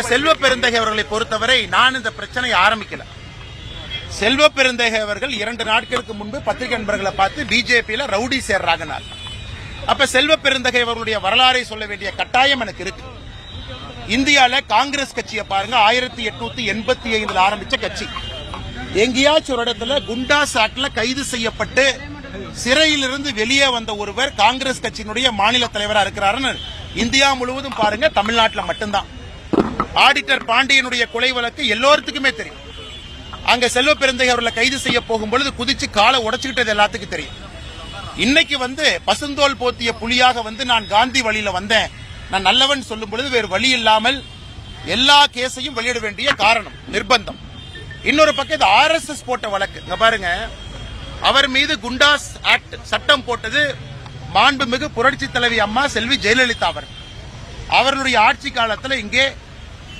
செல்வ பெருந்தகை அவர்களை பொறுத்தவரை நான் இந்த பிரச்சனை ஆரம்பிக்கல. செல்வ பெருந்தகை அவர்கள் 2 நாட்களுக்கு முன்பு பத்திரிகை நண்பர்களை பார்த்து பிஜேபியில ரவுடி சேர்றாங்க. அப்ப செல்வ பெருந்தகை அவர்களுடைய வரலாறை சொல்ல வேண்டிய கட்டாயம் எனக்கு இருக்கு. இந்தியால காங்கிரஸ் கட்சியை பாருங்க, 1885 ஆரம்பிச்ச கட்சி. எங்கேயாச்சும் ஒரு இடத்துல குண்டாஸ் ஆக்ட்ல கைது செய்யப்பட்டு சிறையிலிருந்து வெளியே வந்த ஒருவர் காங்கிரஸ் கட்சியினுடைய மாநில தலைவராக இருக்கிறாருன்னு இந்தியா முழுவதும் பாருங்க, தமிழ்நாட்டில் மட்டும்தான். ஆடிட்டர் பாண்டியனுடைய கொலை வழக்கு எல்லோருக்குமே தெரியும். அங்க செல்வ பெருந்தகை அவர்களை கைது செய்ய போகும்பொழுது குதிச்சு காலை உடைச்சுக்கிட்டது எல்லாத்துக்கும் தெரியும். இன்னைக்கு பசுந்தோல் போத்திய புலியாக நான் காந்தி வழியில வந்தேன், நான் நல்லவன் சொல்லும் பொழுது வேறு வழி இல்லாமல் எல்லா கேஸையும் வெளியிட வேண்டிய காரணம் நிர்பந்தம். இன்னொரு பக்கம் இது RSS போட்ட வழக்கு. இங்க பாருங்க, அவர் மீது குண்டாஸ் ஆக்ட் சட்டம் போட்டது மாண்புமிகு புரட்சி தலைவி அம்மா செல்வி ஜெயலலிதா அவர்களுடைய ஆட்சி காலத்தில் இங்கே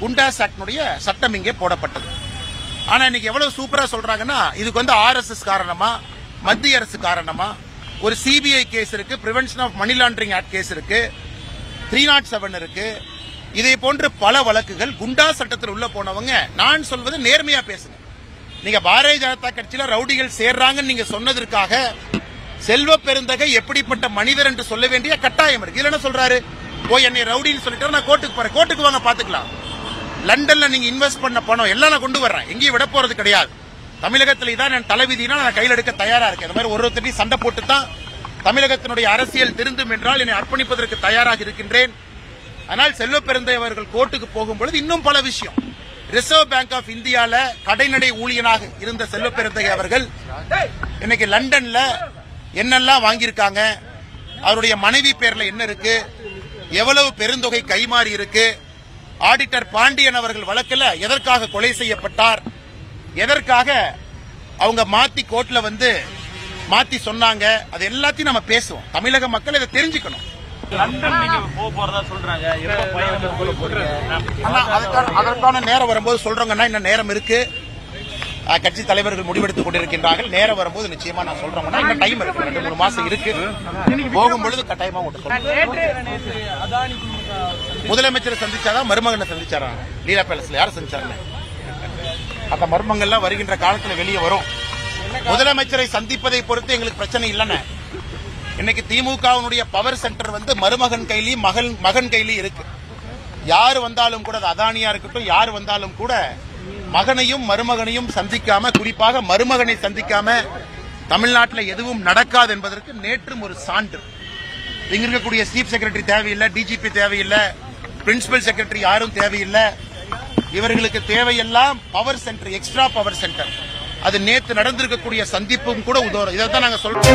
குண்டாஸ் ஆக்டுடைய சட்டம் இங்கே போடப்பட்டது. ஆனா இன்னைக்கு எவ்வளவு சூப்பரா சொல்றாங்கன்னா, இதுக்கு RSS காரணமா, மத்திய அரசு காரணமா, ஒரு CBI கேஸ் இருக்கு, prevention of money laundering act case இருக்கு, 307 இருக்கு, இதே போன்று பல வழக்குகள். குண்டா சட்டத்தில் உள்ள போனவங்க, நான் சொல்வது நேர்மையா பேசுங்க. நீங்க பாரதிய ஜனதா கட்சியில ரவுடிகள் சேர்றாங்கன்னு நீங்க சொன்னதற்காக செல்வ பெருந்தகை எப்படிப்பட்ட மனிதர் என்று சொல்ல வேண்டிய கட்டாயம் இருக்கு. இல்ல என்ன சொல்றாரு, போய் என்னை ரவுடின்னு சொல்லிட்டு நான் கோர்ட்டுக்கு போறேன். கோர்ட்டுக்கு வாங்க, பாத்துக்கலாம். லண்டன்ல நீங்க இன்வெஸ்ட் பண்ண பணம் எல்லாம் நான் கொண்டு வர்றேன், எங்கேயும் விட போறது கிடையாது. தமிழகத்தில் இதான் என் தலைவிதினா நான் கையில் எடுக்க தயாரா இருக்கேன். இந்த மாதிரி ஒருத்தரையும் சண்டை போட்டு தான் தமிழகத்தினுடைய அரசியல் திருந்தும் என்றால் என்னை அர்ப்பணிப்பதற்கு தயாராக இருக்கின்றேன். ஆனால் செல்வ பெருந்தகை அவர்கள் கோர்ட்டுக்கு போகும்பொழுது இன்னும் பல விஷயம். ரிசர்வ் பேங்க் ஆஃப் இந்தியால கடைநடை ஊழியனாக இருந்த செல்வ பெருந்தகை அவர்கள் இன்னைக்கு லண்டன்ல என்னெல்லாம் வாங்கியிருக்காங்க, அவருடைய மனைவி பேர்ல என்ன இருக்கு, எவ்வளவு பெருந்தொகை கைமாறி இருக்கு, ஆடிட்டர் பாண்டியன் அவர்கள் வழக்கில் எதற்காக கொலை செய்யப்பட்டார், எதற்காக அவங்க மாத்தி கோர்ட்ல மாத்தி சொன்னாங்க, அது எல்லாத்தையும் நம்ம பேசுவோம். தமிழக மக்கள் இதை தெரிஞ்சுக்கணும். அதற்கான நேரம் வரும்போது சொல்றோங்கன்னா, இன்னும் நேரம் இருக்கு. கட்சி தலைவர்கள் முடிவெடுத்துக் கொண்டிருக்கின்றார்கள். நேரம் வரும்போது நிச்சயமா நான் சொல்றேன்னா, இன்னும் டைம் இருக்கு, 2-3 மாசம் இருக்கு. போகும்பொழுது கட்டாயமா முதலமைச்சர் சந்திச்சாதான் மருமகனை சந்திச்சாரா? லீலா பேலஸ்ல யாரும் சந்திச்சாங்க? அந்த மர்மங்கள்லாம் வருகின்ற காலத்தில் வெளியே வரும். முதலமைச்சரை சந்திப்பதை பொறுத்து எங்களுக்கு பிரச்சனை இல்லைன்னு. இன்னைக்கு திமுகவினுடைய பவர் சென்டர் மருமகன் கையிலையும் மகன் கையிலையும் இருக்கு. யாரு வந்தாலும் கூட, அதானியா இருக்கட்டும், யாரு வந்தாலும் கூட மகனையும் மருமகனையும் சந்திக்காம, குறிப்பாக மருமகனை சந்திக்காம தமிழ்நாட்டில் எதுவும் நடக்காது என்பதற்கு நேற்றும் ஒரு சான்று. இங்க இருக்கக்கூடிய சீஃப் செக்ரட்டரி தேவையில்லை, டிஜிபி தேவையில்லை, பிரின்சிபல் செக்ரட்டரி யாரும் தேவையில்லை. இவர்களுக்கு தேவையெல்லாம் power centre, extra power centre. அது நேற்று நடந்திருக்கக்கூடிய சந்திப்பும் கூட உதவும். இதைத்தான் நாங்க சொல்றோம்.